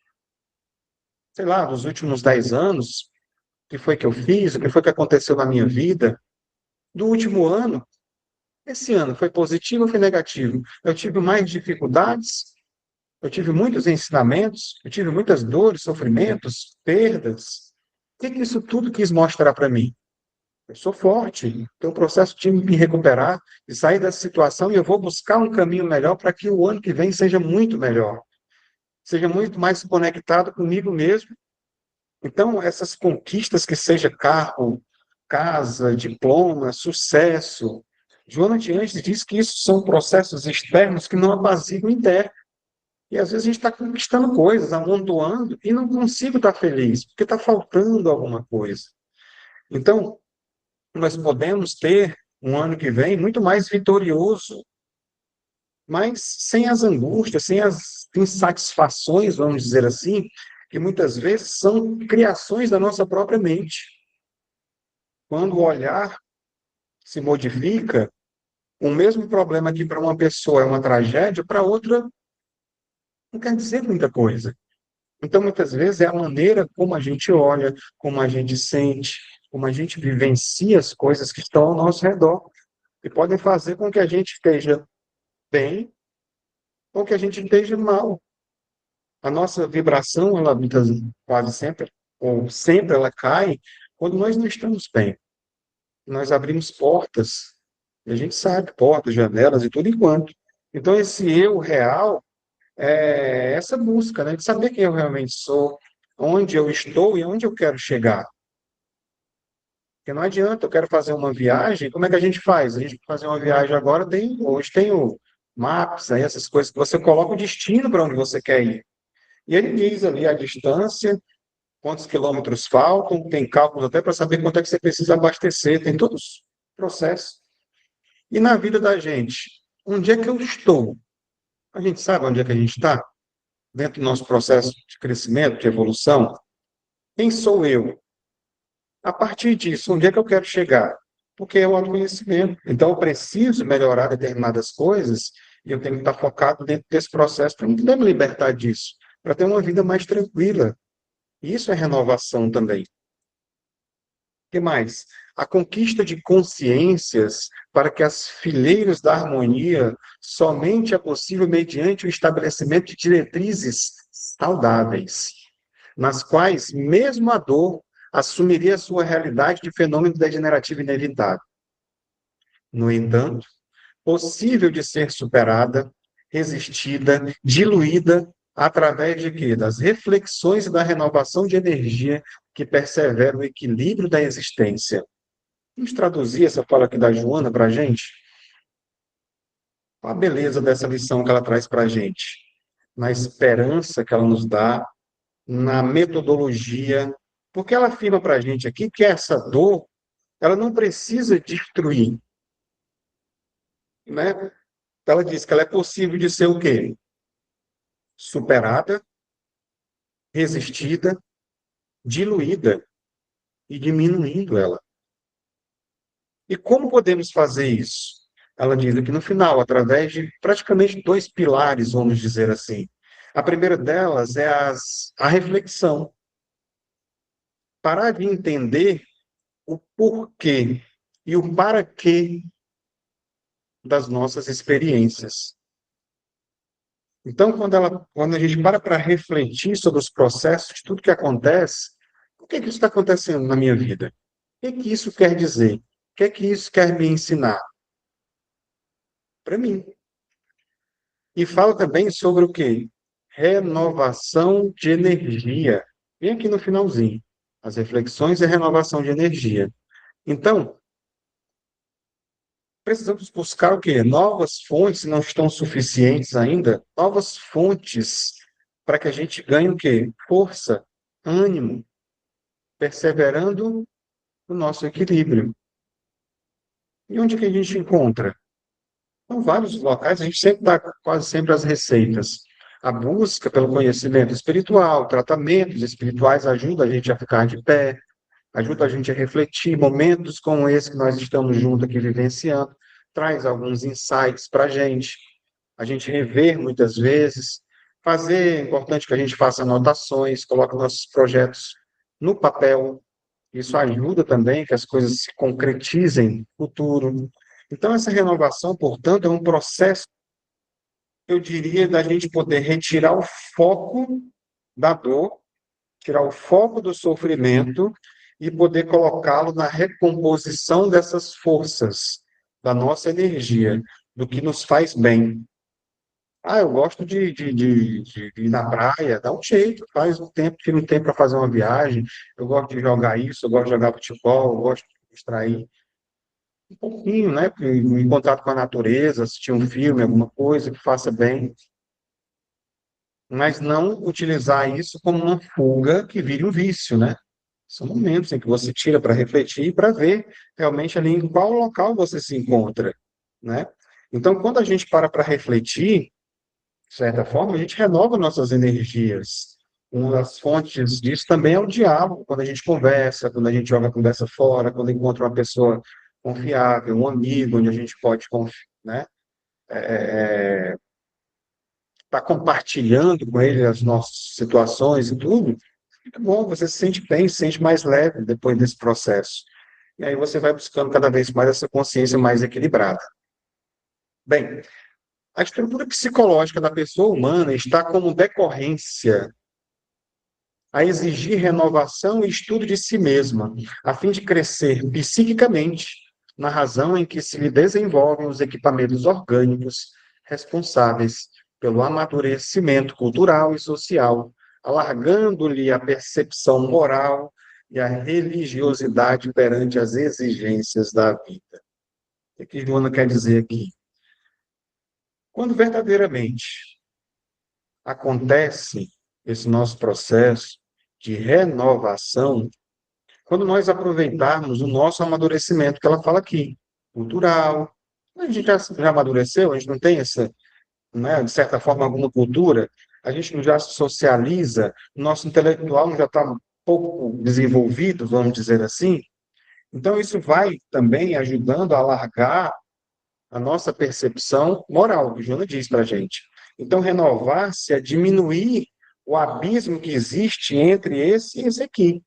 Sei lá, nos últimos 10 anos, o que foi que eu fiz, o que foi que aconteceu na minha vida. Do último ano, esse ano foi positivo ou foi negativo? Eu tive mais dificuldades, eu tive muitos ensinamentos, eu tive muitas dores, sofrimentos, perdas. O que que isso tudo quis mostrar para mim? Eu sou forte, tenho um processo de me recuperar, de sair dessa situação e eu vou buscar um caminho melhor para que o ano que vem seja muito melhor, seja muito mais conectado comigo mesmo. Então, essas conquistas, que seja carro, casa, diploma, sucesso, Joana de Anjos diz que isso são processos externos que não apaziguam o interno. E às vezes a gente está conquistando coisas, amontoando, e não consigo estar feliz, porque está faltando alguma coisa. Então, nós podemos ter um ano que vem muito mais vitorioso, mas sem as angústias, sem as insatisfações, vamos dizer assim, que muitas vezes são criações da nossa própria mente. Quando o olhar se modifica, o mesmo problema que para uma pessoa é uma tragédia, para outra não quer dizer muita coisa. Então, muitas vezes, é a maneira como a gente olha, como a gente sente, como a gente vivencia as coisas que estão ao nosso redor, e podem fazer com que a gente esteja bem ou que a gente esteja mal. A nossa vibração, ela muitas, quase sempre, ou sempre ela cai quando nós não estamos bem. Nós abrimos portas, e a gente sabe, portas, janelas e tudo enquanto. Então, esse eu real é essa busca, né, de saber quem eu realmente sou, onde eu estou e onde eu quero chegar. Porque não adianta, eu quero fazer uma viagem, como é que a gente faz? A gente fazer uma viagem agora, hoje tem o Maps, aí essas coisas que você coloca o destino para onde você quer ir. E ele diz ali a distância, quantos quilômetros faltam, tem cálculos até para saber quanto é que você precisa abastecer, tem todos os processos. E na vida da gente, onde é que eu estou? A gente sabe onde é que a gente está? Dentro do nosso processo de crescimento, de evolução? Quem sou eu? A partir disso, onde é que eu quero chegar? Porque é o autoconhecimento. Então, eu preciso melhorar determinadas coisas e eu tenho que estar focado dentro desse processo para poder me libertar disso, para ter uma vida mais tranquila. Isso é renovação também. O que mais? A conquista de consciências para que as fileiras da harmonia somente é possível mediante o estabelecimento de diretrizes saudáveis, nas quais mesmo a dor assumiria a sua realidade de fenômeno degenerativo inevitável. No entanto, possível de ser superada, resistida, diluída através de quê? Das reflexões e da renovação de energia que persevera o equilíbrio da existência. Vamos traduzir essa fala aqui da Joana para a gente? Qual a beleza dessa lição que ela traz para a gente? Na esperança que ela nos dá, na metodologia, porque ela afirma para a gente aqui que essa dor, ela não precisa destruir, né? Ela diz que ela é possível de ser o quê? Superada, resistida, diluída e diminuindo ela. E como podemos fazer isso? Ela diz aqui no final, através de praticamente dois pilares, vamos dizer assim. A primeira delas é a reflexão. Parar de entender o porquê e o para quê das nossas experiências. Então, quando a gente para refletir sobre os processos de tudo que acontece, por que que isso está acontecendo na minha vida? O que que isso quer dizer? O que que isso quer me ensinar? Para mim. E fala também sobre o quê? Renovação de energia. Vem aqui no finalzinho. As reflexões e renovação de energia. Então, precisamos buscar o quê? Novas fontes, se não estão suficientes ainda, novas fontes para que a gente ganhe o quê? Força, ânimo, perseverando no nosso equilíbrio. E onde que a gente encontra? São vários locais, a gente sempre dá quase sempre as receitas. A busca pelo conhecimento espiritual, tratamentos espirituais ajuda a gente a ficar de pé, ajuda a gente a refletir. Momentos como esse que nós estamos juntos aqui vivenciando, traz alguns insights para a gente rever muitas vezes. Fazer, é importante que a gente faça anotações, coloque nossos projetos no papel. Isso ajuda também que as coisas se concretizem no futuro. Então, essa renovação, portanto, é um processo, eu diria, da gente poder retirar o foco da dor, tirar o foco do sofrimento e poder colocá-lo na recomposição dessas forças, da nossa energia, do que nos faz bem. Ah, eu gosto de ir na praia, dá um jeito, faz um tempo, tira um tempo para fazer uma viagem. Eu gosto de jogar isso, eu gosto de jogar futebol, eu gosto de distrair um pouquinho, né? Em contato com a natureza, assistir um filme, alguma coisa que faça bem, mas não utilizar isso como uma fuga que vire um vício, né? São momentos em que você tira para refletir e para ver realmente ali em qual local você se encontra, né? Então, quando a gente para refletir, de certa forma, a gente renova nossas energias. Uma das fontes disso também é o diálogo, quando a gente conversa, quando a gente joga a conversa fora, quando encontra uma pessoa confiável, um amigo, onde a gente pode, né, estar compartilhando com ele as nossas situações e tudo. Muito bom, você se sente bem, se sente mais leve depois desse processo. E aí você vai buscando cada vez mais essa consciência mais equilibrada. Bem, a estrutura psicológica da pessoa humana está como decorrência a exigir renovação e estudo de si mesma, a fim de crescer psiquicamente na razão em que se lhe desenvolvem os equipamentos orgânicos responsáveis pelo amadurecimento cultural e social, alargando-lhe a percepção moral e a religiosidade perante as exigências da vida. O que Joana quer dizer aqui? Quando verdadeiramente acontece esse nosso processo de renovação, quando nós aproveitarmos o nosso amadurecimento, que ela fala aqui, cultural, a gente já amadureceu, a gente não tem essa, né, de certa forma, alguma cultura, a gente não já se socializa, o nosso intelectual não já está um pouco desenvolvido, vamos dizer assim. Então, isso vai também ajudando a alargar a nossa percepção moral, que o Joana diz para a gente. Então, renovar-se é diminuir o abismo que existe entre esse e esse aqui,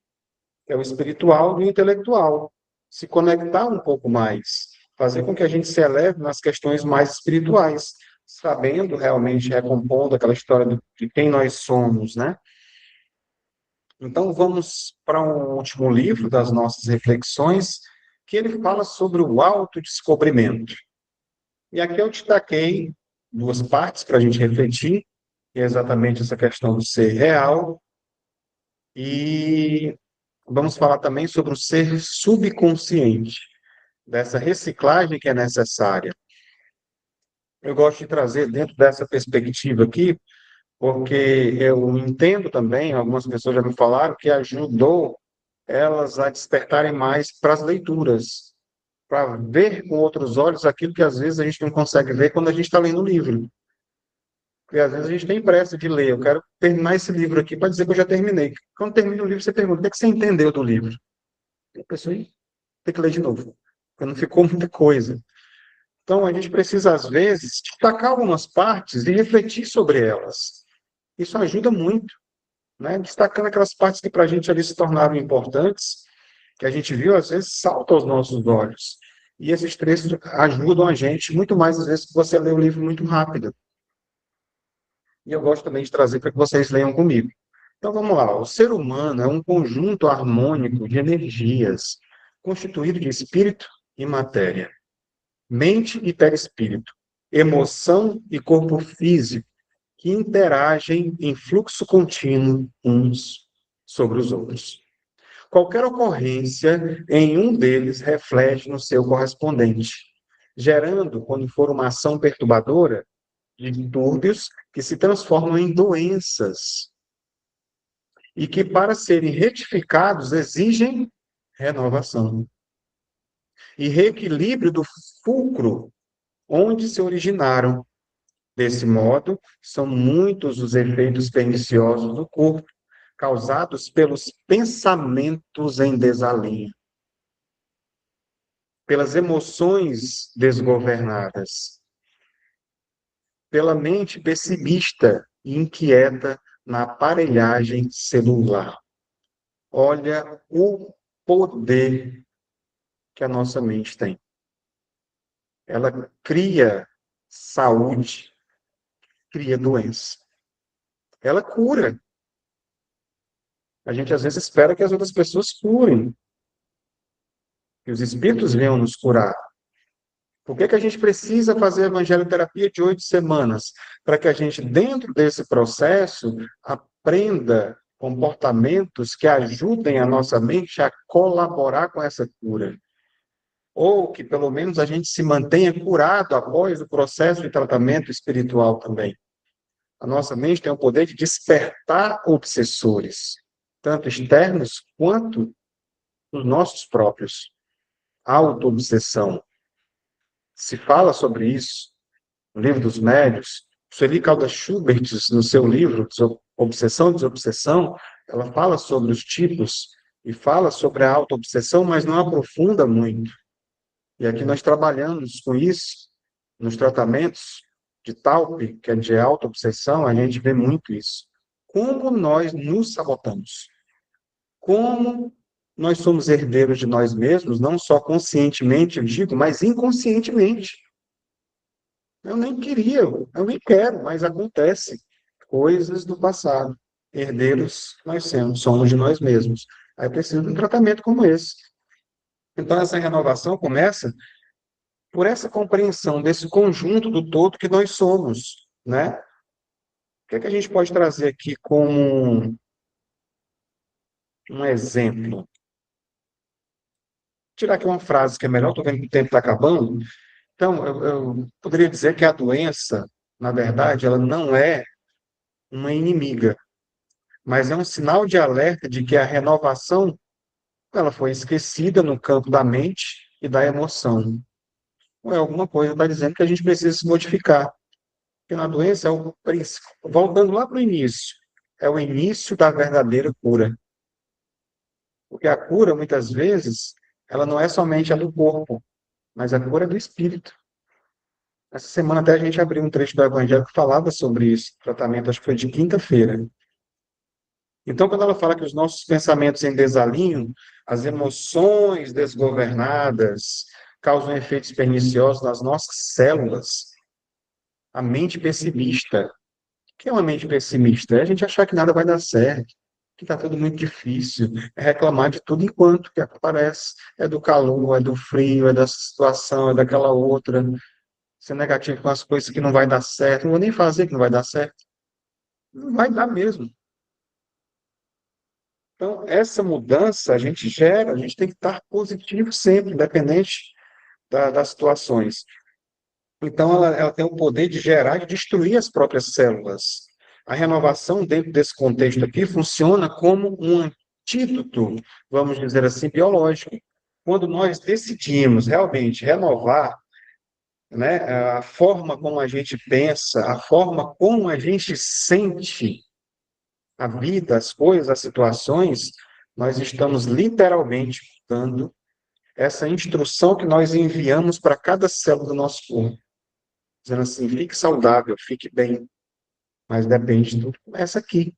que é o espiritual e o intelectual. Se conectar um pouco mais, fazer com que a gente se eleve nas questões mais espirituais, sabendo realmente, recompondo aquela história de quem nós somos, né? Então, vamos para um último livro das nossas reflexões, que ele fala sobre o autodescobrimento. E aqui eu destaquei duas partes para a gente refletir, que é exatamente essa questão do ser real, e vamos falar também sobre o ser subconsciente, dessa reciclagem que é necessária. Eu gosto de trazer dentro dessa perspectiva aqui, porque eu entendo também, algumas pessoas já me falaram, que ajudou elas a despertarem mais para as leituras, para ver com outros olhos aquilo que às vezes a gente não consegue ver quando a gente está lendo o livro. Porque às vezes a gente tem pressa de ler. Eu quero terminar esse livro aqui para dizer que eu já terminei. Quando termina o livro, você pergunta: o que é que você entendeu do livro? E a pessoa tem que ler de novo, porque não ficou muita coisa. Então, a gente precisa, às vezes, destacar algumas partes e refletir sobre elas. Isso ajuda muito, né? Destacando aquelas partes que para a gente ali se tornaram importantes, que a gente viu, às vezes, salta aos nossos olhos. E esses trechos ajudam a gente muito mais, às vezes, que você lê o livro muito rápido. E eu gosto também de trazer para que vocês leiam comigo. Então vamos lá. O ser humano é um conjunto harmônico de energias, constituído de espírito e matéria, mente e perispírito, emoção e corpo físico, que interagem em fluxo contínuo uns sobre os outros. Qualquer ocorrência em um deles reflete no seu correspondente, gerando, quando for uma ação perturbadora, distúrbios que se transformam em doenças e que, para serem retificados, exigem renovação e reequilíbrio do fulcro onde se originaram. Desse modo, são muitos os efeitos perniciosos do corpo, causados pelos pensamentos em desalinho, pelas emoções desgovernadas, pela mente pessimista e inquieta na aparelhagem celular. Olha o poder que a nossa mente tem. Ela cria saúde, cria doença. Ela cura. A gente às vezes espera que as outras pessoas curem, que os espíritos venham nos curar. Por que que a gente precisa fazer evangelioterapia de 8 semanas? Para que a gente, dentro desse processo, aprenda comportamentos que ajudem a nossa mente a colaborar com essa cura. Ou que, pelo menos, a gente se mantenha curado após o processo de tratamento espiritual também. A nossa mente tem o poder de despertar obsessores, tanto externos quanto os nossos próprios. Autoobsessão. Se fala sobre isso, no livro dos Médios, Sueli Caldas Schubert, no seu livro Obsessão e Desobsessão, ela fala sobre os tipos e fala sobre a autoobsessão, mas não aprofunda muito. E aqui nós trabalhamos com isso, nos tratamentos de TALP, que é de autoobsessão, a gente vê muito isso. Como nós nos sabotamos. Como nós somos herdeiros de nós mesmos, não só conscientemente, eu digo, mas inconscientemente. Eu nem queria, eu nem quero, mas acontece. Coisas do passado. Herdeiros nós somos de nós mesmos. Aí precisa de um tratamento como esse. Então, essa renovação começa por essa compreensão desse conjunto do todo que nós somos, né? O que é que a gente pode trazer aqui como um exemplo? Tirar aqui uma frase que é melhor, estou vendo que o tempo está acabando. Então, eu poderia dizer que a doença, na verdade, ela não é uma inimiga, mas é um sinal de alerta de que a renovação ela foi esquecida no campo da mente e da emoção. Ou é alguma coisa que está dizendo que a gente precisa se modificar. Porque na doença é o princípio. Voltando lá para o início, é o início da verdadeira cura. Porque a cura, muitas vezes, ela não é somente a do corpo, mas a cura é do espírito. Essa semana até a gente abriu um trecho do Evangelho que falava sobre isso, tratamento, acho que foi de quinta-feira. Então, quando ela fala que os nossos pensamentos em desalinho, as emoções desgovernadas, causam efeitos perniciosos nas nossas células, a mente pessimista. O que é uma mente pessimista? É a gente achar que nada vai dar certo, que está tudo muito difícil, é reclamar de tudo enquanto que aparece. É do calor, é do frio, é dessa situação, é daquela outra. Ser negativo com as coisas que não vai dar certo. Não vou nem fazer que não vai dar certo. Não vai dar mesmo. Então, essa mudança a gente gera, a gente tem que estar positivo sempre, independente das situações. Então, ela tem o poder de gerar e de destruir as próprias células. A renovação, dentro desse contexto aqui, funciona como um antídoto, vamos dizer assim, biológico. Quando nós decidimos realmente renovar, né, a forma como a gente pensa, a forma como a gente sente a vida, as coisas, as situações, nós estamos literalmente dando essa instrução que nós enviamos para cada célula do nosso corpo, dizendo assim, fique saudável, fique bem, mas depende de tudo, começa aqui.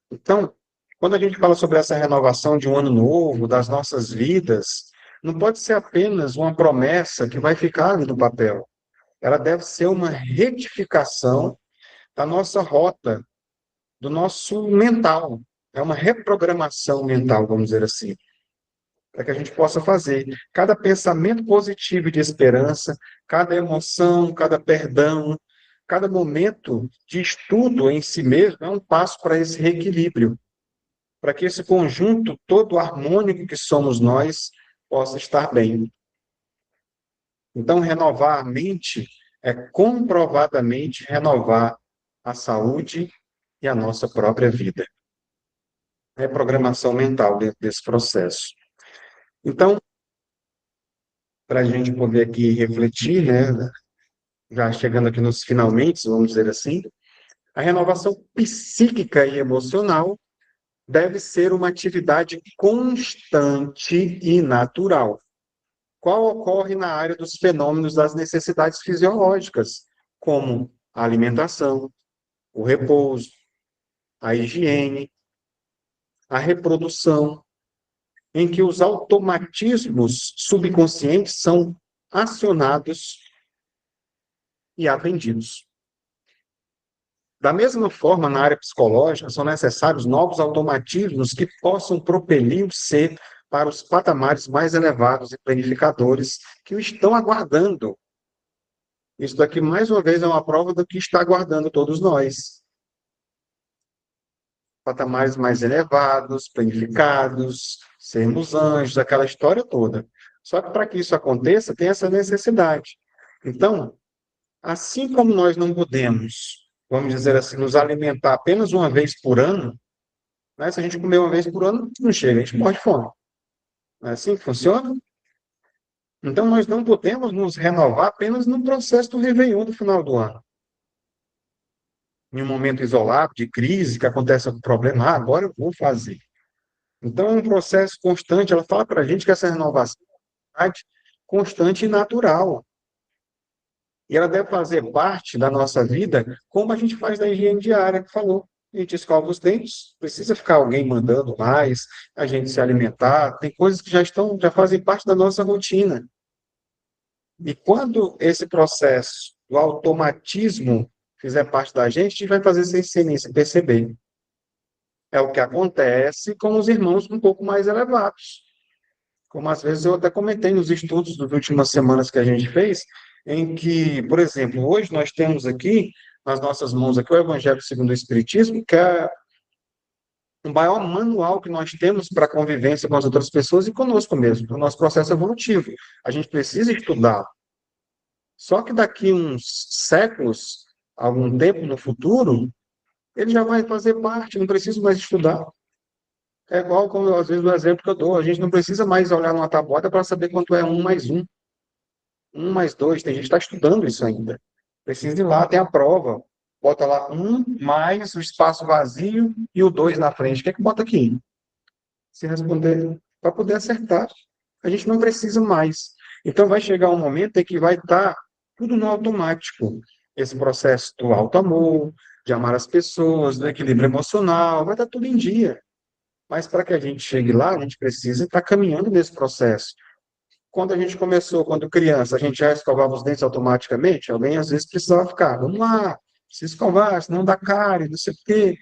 Então, quando a gente fala sobre essa renovação de um ano novo, das nossas vidas, não pode ser apenas uma promessa que vai ficar ali no papel. Ela deve ser uma retificação da nossa rota, do nosso mental. É uma reprogramação mental, vamos dizer assim, para que a gente possa fazer. Cada pensamento positivo e de esperança, cada emoção, cada perdão, cada momento de estudo em si mesmo é um passo para esse reequilíbrio, para que esse conjunto todo harmônico que somos nós possa estar bem. Então, renovar a mente é comprovadamente renovar a saúde e a nossa própria vida. Reprogramação mental dentro desse processo. Então, para a gente poder aqui refletir, né, já chegando aqui nos finalmente, vamos dizer assim, a renovação psíquica e emocional deve ser uma atividade constante e natural, qual ocorre na área dos fenômenos das necessidades fisiológicas, como a alimentação, o repouso, a higiene, a reprodução, em que os automatismos subconscientes são acionados e atendidos. Da mesma forma, na área psicológica, são necessários novos automatismos que possam propelir o ser para os patamares mais elevados e planificadores que o estão aguardando. Isso daqui, mais uma vez, é uma prova do que está aguardando todos nós. Patamares mais elevados, planificados, sermos anjos, aquela história toda. Só que para que isso aconteça, tem essa necessidade. Então, assim como nós não podemos, vamos dizer assim, nos alimentar apenas uma vez por ano, né? Se a gente comer uma vez por ano, não chega, a gente morre de fome. Não é assim que funciona? Então, nós não podemos nos renovar apenas no processo do Réveillon do final do ano. Em um momento isolado, de crise, que acontece algum problema, agora eu vou fazer. Então, é um processo constante. Ela fala para a gente que essa renovação é constante e natural. E ela deve fazer parte da nossa vida, como a gente faz na higiene diária, que falou. A gente escova os dentes, precisa ficar alguém mandando mais, a gente se alimentar, tem coisas que já fazem parte da nossa rotina. E quando esse processo do automatismo fizer parte da gente vai fazer sem nem se perceber. É o que acontece com os irmãos um pouco mais elevados. Como às vezes eu até comentei nos estudos das últimas semanas que a gente fez, em que, por exemplo, hoje nós temos aqui, nas nossas mãos, aqui, o Evangelho segundo o Espiritismo, que é o maior manual que nós temos para a convivência com as outras pessoas e conosco mesmo, o nosso processo evolutivo. A gente precisa estudar. Só que daqui uns séculos, algum tempo no futuro, ele já vai fazer parte, não preciso mais estudar. É igual, como, às vezes, o exemplo que eu dou, a gente não precisa mais olhar numa tabuada para saber quanto é um mais um. Um mais dois, tem gente que está estudando isso ainda. Precisa ir lá, tem a prova. Bota lá um mais o espaço vazio e o dois na frente. O que é que bota aqui? Se responder, para poder acertar. A gente não precisa mais. Então vai chegar um momento em que vai estar tudo no automático. Esse processo do alto amor, de amar as pessoas, do equilíbrio emocional, vai estar tudo em dia. Mas para que a gente chegue lá, a gente precisa estar caminhando nesse processo. Quando a gente começou, quando criança, a gente já escovava os dentes automaticamente? Alguém às vezes precisava ficar, vamos lá, se escovar, senão dá cárie, não sei o quê.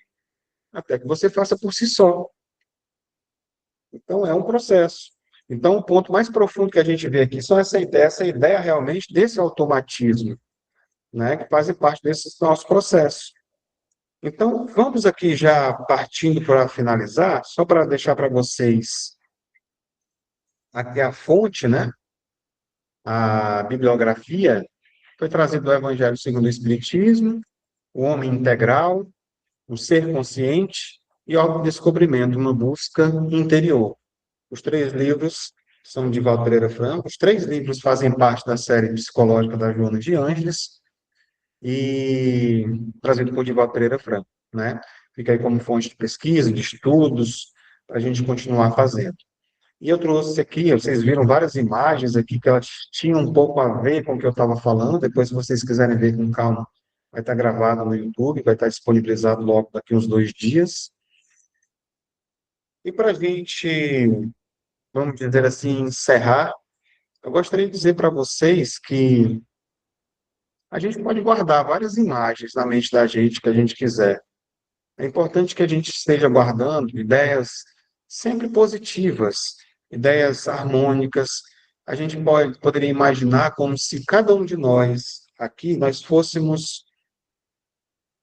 Até que você faça por si só. Então, é um processo. Então, o ponto mais profundo que a gente vê aqui são essa ideia realmente desse automatismo, né, que fazem parte desse nosso processo. Então, vamos aqui já partindo para finalizar, só para deixar para vocês aqui a fonte, né, a bibliografia, foi trazido do Evangelho segundo o Espiritismo, o homem integral, o ser consciente e o autodescobrimento, uma busca interior. Os três livros são de Valdo Pereira Franco. Os três livros fazem parte da série psicológica da Joana de Ângeles e trazido por Divaldo Pereira Franco, né? Fica aí como fonte de pesquisa, de estudos, para a gente continuar fazendo. E eu trouxe aqui, vocês viram várias imagens aqui que elas tinham um pouco a ver com o que eu estava falando. Depois, se vocês quiserem ver com calma, vai estar gravado no YouTube, vai estar disponibilizado logo daqui uns 2 dias. E para a gente, vamos dizer assim, encerrar, eu gostaria de dizer para vocês que a gente pode guardar várias imagens na mente da gente que a gente quiser. É importante que a gente esteja guardando ideias sempre positivas, ideias harmônicas. A gente poderia imaginar como se cada um de nós aqui nós fôssemos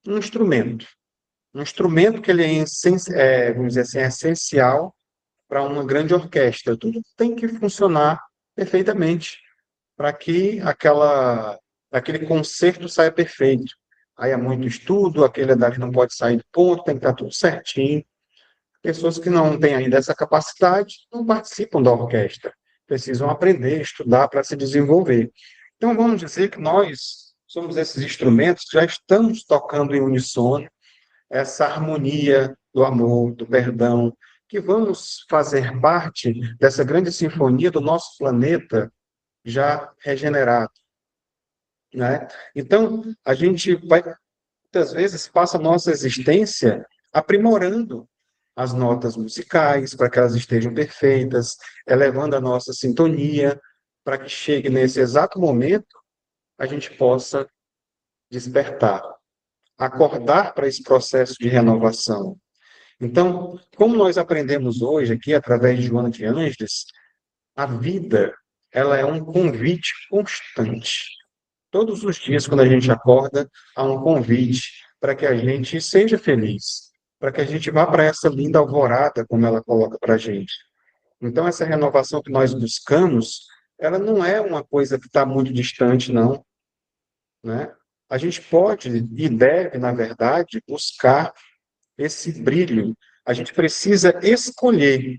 um instrumento que ele vamos dizer assim, é essencial para uma grande orquestra. Tudo tem que funcionar perfeitamente para que aquele concerto saia perfeito. Aí é muito estudo, aquele dali não pode sair do ponto, tem que estar tudo certinho. Pessoas que não têm ainda essa capacidade não participam da orquestra, precisam aprender, estudar para se desenvolver. Então, vamos dizer que nós somos esses instrumentos que já estamos tocando em unissono, essa harmonia do amor, do perdão, que vamos fazer parte dessa grande sinfonia do nosso planeta já regenerado, né? Então, a gente vai, muitas vezes, passa a nossa existência aprimorando as notas musicais para que elas estejam perfeitas, elevando a nossa sintonia, para que chegue nesse exato momento a gente possa despertar, acordar para esse processo de renovação. Então, como nós aprendemos hoje aqui através de Joana de Ângeles, a vida, ela é um convite constante. Todos os dias, quando a gente acorda, há um convite para que a gente seja feliz, para que a gente vá para essa linda alvorada, como ela coloca para a gente. Então, essa renovação que nós buscamos, ela não é uma coisa que está muito distante, não, né? A gente pode e deve, na verdade, buscar esse brilho. A gente precisa escolher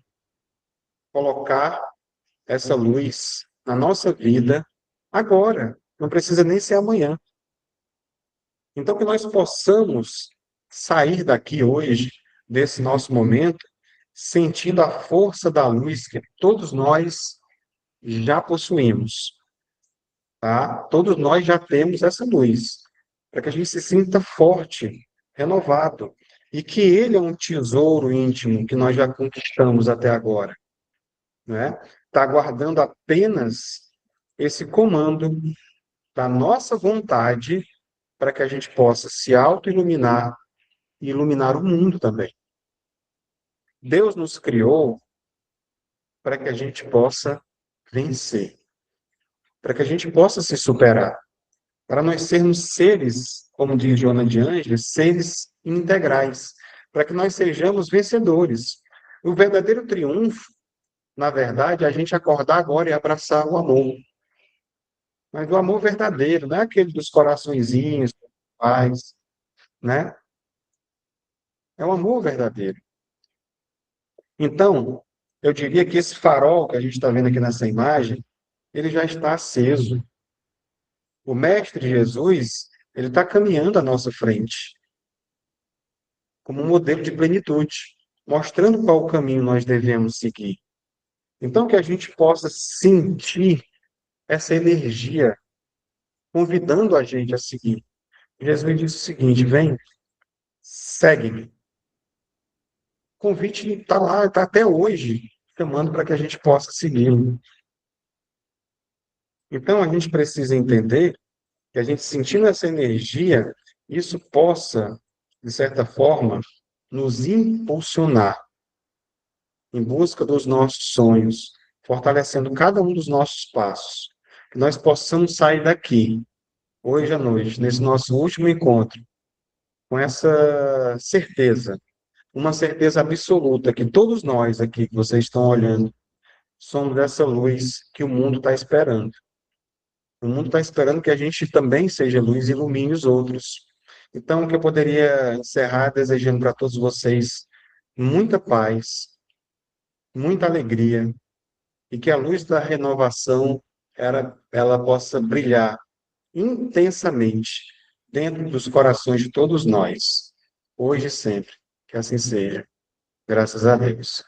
colocar essa luz na nossa vida agora, não precisa nem ser amanhã. Então, que nós possamos sair daqui hoje, desse nosso momento, sentindo a força da luz que todos nós já possuímos, tá? Todos nós já temos essa luz, para que a gente se sinta forte, renovado, e que ele é um tesouro íntimo que nós já conquistamos até agora, né? Está aguardando apenas esse comando da nossa vontade para que a gente possa se auto-iluminar e iluminar o mundo também. Deus nos criou para que a gente possa vencer, para que a gente possa se superar, para nós sermos seres, como diz Joana de Ângeles, seres integrais, para que nós sejamos vencedores. O verdadeiro triunfo, na verdade, é a gente acordar agora e abraçar o amor. Mas o amor verdadeiro, não é aquele dos coraçõezinhos, paz, né? É o amor verdadeiro. Então, eu diria que esse farol que a gente está vendo aqui nessa imagem, ele já está aceso. O Mestre Jesus, ele está caminhando à nossa frente, como um modelo de plenitude, mostrando qual o caminho nós devemos seguir. Então, que a gente possa sentir essa energia convidando a gente a seguir. Jesus disse o seguinte: vem, segue-me. O convite está lá, está até hoje, chamando para que a gente possa segui-lo. Então, a gente precisa entender que a gente sentindo essa energia, isso possa, de certa forma, nos impulsionar em busca dos nossos sonhos, fortalecendo cada um dos nossos passos. Que nós possamos sair daqui, hoje à noite, nesse nosso último encontro, com essa certeza, uma certeza absoluta que todos nós aqui que vocês estão olhando, somos essa luz que o mundo está esperando. O mundo está esperando que a gente também seja luz e ilumine os outros. Então, o que eu poderia encerrar desejando para todos vocês muita paz, muita alegria, e que a luz da renovação ela possa brilhar intensamente dentro dos corações de todos nós, hoje e sempre. Que assim seja. Graças a Deus.